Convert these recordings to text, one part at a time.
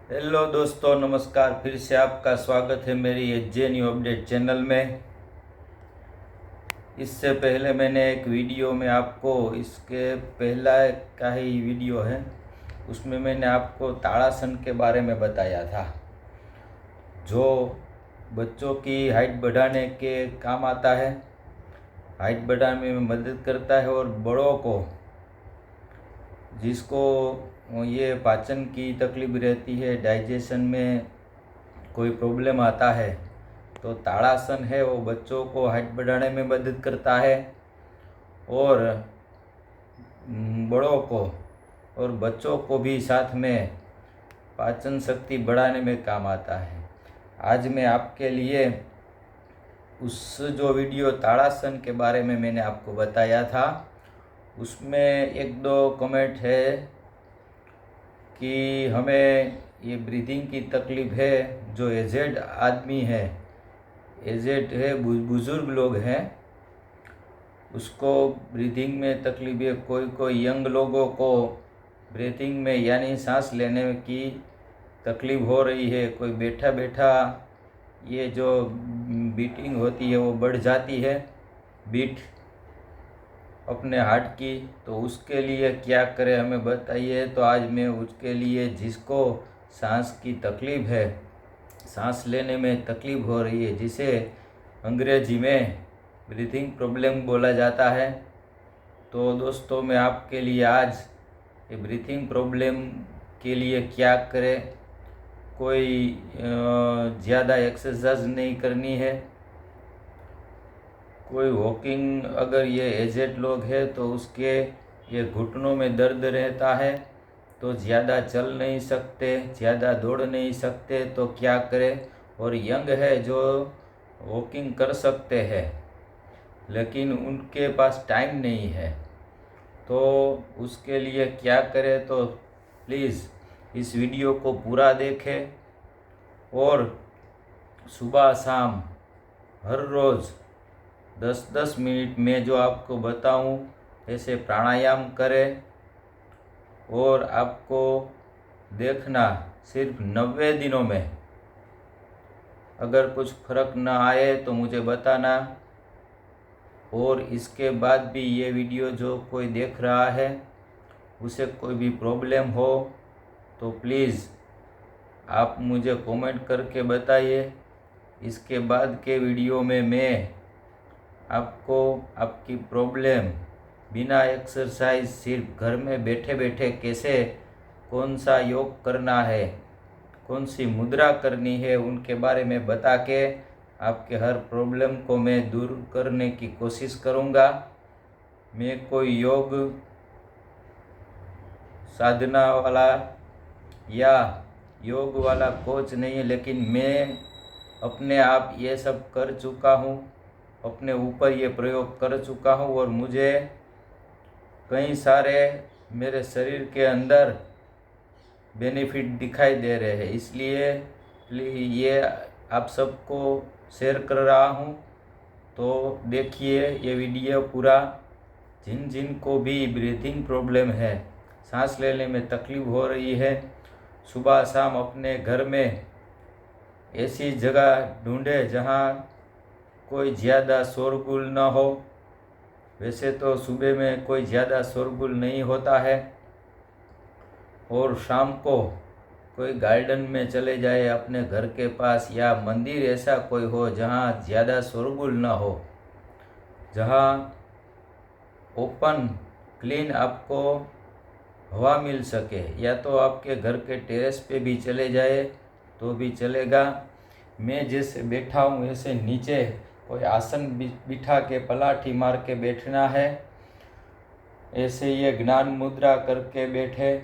Hello दोस्तों, नमस्कार। फिर से आपका स्वागत है मेरी जे न्यू अपडेट चैनल में। इससे पहले मैंने एक वीडियो में आपको, इसके पहला का ही वीडियो है, उसमें मैंने आपको ताड़ासन के बारे में बताया था, जो बच्चों की हाइट बढ़ाने के काम आता है, हाइट बढ़ाने में मदद करता है, और बड़ों को जिसको ये पाचन की तकलीफ रहती है, डाइजेशन में कोई प्रॉब्लम आता है, तो ताड़ासन है वो बच्चों को हाइट बढ़ाने में मदद करता है, और बड़ों को और बच्चों को भी साथ में पाचन शक्ति बढ़ाने में काम आता है। आज मैं आपके लिए उस जो वीडियो ताड़ासन के बारे में मैंने आपको बताया था, उसमें एक दो कमेंट है कि हमें ये ब्रीदिंग की तकलीफ़ है, जो एजेड आदमी है, एजेड है, बुज़ुर्ग लोग हैं, उसको ब्रीदिंग में तकलीफ है। कोई कोई यंग लोगों को ब्रीथिंग में यानी सांस लेने की तकलीफ़ हो रही है। कोई बैठा बैठा ये जो बीटिंग होती है वो बढ़ जाती है, बीट अपने हार्ट की, तो उसके लिए क्या करें हमें बताइए। तो आज मैं उसके लिए, जिसको सांस की तकलीफ़ है, सांस लेने में तकलीफ़ हो रही है, जिसे अंग्रेजी में ब्रीथिंग प्रॉब्लम बोला जाता है, तो दोस्तों मैं आपके लिए आज ये ब्रीथिंग प्रॉब्लम के लिए क्या करें। कोई ज़्यादा एक्सरसाइज नहीं करनी है, कोई वॉकिंग, अगर ये एजेड लोग हैं तो उसके ये घुटनों में दर्द रहता है, तो ज़्यादा चल नहीं सकते, ज़्यादा दौड़ नहीं सकते, तो क्या करें। और यंग है जो वॉकिंग कर सकते हैं, लेकिन उनके पास टाइम नहीं है, तो उसके लिए क्या करें। तो प्लीज़ इस वीडियो को पूरा देखें, और सुबह शाम हर रोज़ 10-10 मिनट में जो आपको बताऊं ऐसे प्राणायाम करें, और आपको देखना सिर्फ 90 दिनों में अगर कुछ फर्क न आए तो मुझे बताना। और इसके बाद भी ये वीडियो जो कोई देख रहा है, उसे कोई भी प्रॉब्लम हो तो प्लीज़ आप मुझे कमेंट करके बताइए। इसके बाद के वीडियो में मैं आपको आपकी प्रॉब्लम बिना एक्सरसाइज, सिर्फ घर में बैठे बैठे कैसे, कौन सा योग करना है, कौन सी मुद्रा करनी है, उनके बारे में बता के आपके हर प्रॉब्लम को मैं दूर करने की कोशिश करूँगा। मैं कोई योग साधना वाला या योग वाला कोच नहीं है, लेकिन मैं अपने आप ये सब कर चुका हूँ, अपने ऊपर ये प्रयोग कर चुका हूँ, और मुझे कई सारे मेरे शरीर के अंदर बेनिफिट दिखाई दे रहे हैं। इसलिए ये आप सबको शेयर कर रहा हूँ, तो देखिए ये वीडियो पूरा। जिन जिन को भी ब्रीथिंग प्रॉब्लम है, सांस लेने में तकलीफ़ हो रही है, सुबह शाम अपने घर में ऐसी जगह ढूंढे जहाँ कोई ज़्यादा शोरगुल ना हो। वैसे तो सुबह में कोई ज़्यादा शोरगुल नहीं होता है, और शाम को कोई गार्डन में चले जाए अपने घर के पास, या मंदिर ऐसा कोई हो जहाँ ज़्यादा शोरगुल ना हो, जहाँ ओपन क्लीन आपको हवा मिल सके, या तो आपके घर के टेरेस पे भी चले जाए तो भी चलेगा। मैं जैसे बैठा हूँ ऐसे नीचे कोई आसन बिठा के पलाठी मार के बैठना है, ऐसे ये ज्ञान मुद्रा करके बैठे,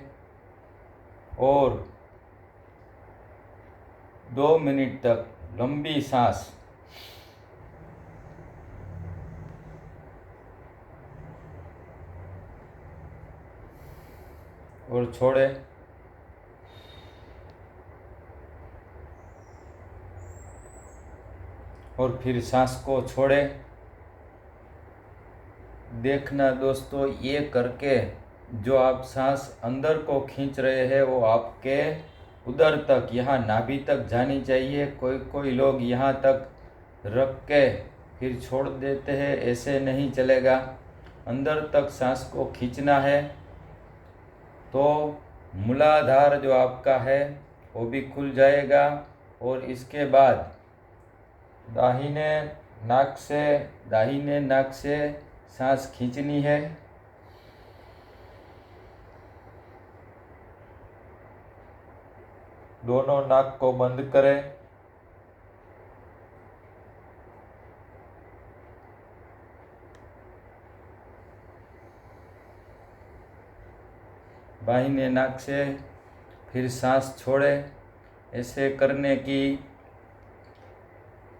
और 2 मिनट तक लंबी सांस, और छोड़े, और फिर सांस को छोड़े। देखना दोस्तों, ये करके जो आप सांस अंदर को खींच रहे हैं वो आपके उधर तक, यहाँ नाभि तक जानी चाहिए। कोई कोई लोग यहाँ तक रख के फिर छोड़ देते हैं, ऐसे नहीं चलेगा। अंदर तक सांस को खींचना है, तो मूलाधार जो आपका है वो भी खुल जाएगा। और इसके बाद दाहिने नाक से सांस खींचनी है। दोनों नाक को बंद करें। बाहिने नाक से फिर सांस छोड़ें। ऐसे करने की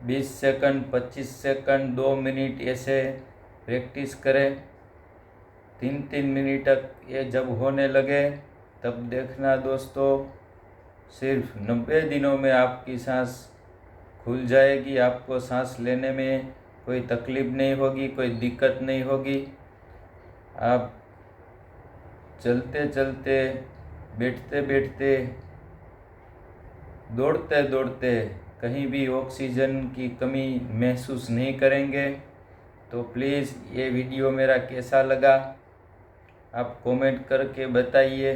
20 सेकंड, 25 सेकंड, 2 मिनट ऐसे प्रैक्टिस करें। 3-3 मिनट तक ये जब होने लगे तब देखना दोस्तों, सिर्फ 90 दिनों में आपकी सांस खुल जाएगी। आपको सांस लेने में कोई तकलीफ नहीं होगी, कोई दिक्कत नहीं होगी। आप चलते चलते, बैठते बैठते, दौड़ते दौड़ते कहीं भी ऑक्सीजन की कमी महसूस नहीं करेंगे। तो प्लीज़ ये वीडियो मेरा कैसा लगा आप कमेंट करके बताइए।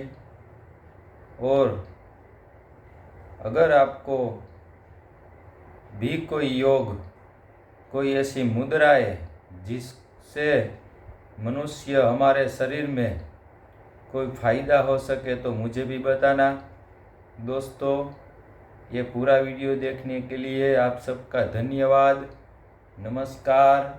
और अगर आपको भी कोई योग, कोई ऐसी मुद्रा है जिससे मनुष्य हमारे शरीर में कोई फ़ायदा हो सके तो मुझे भी बताना। दोस्तों, ये पूरा वीडियो देखने के लिए आप सबका धन्यवाद। नमस्कार।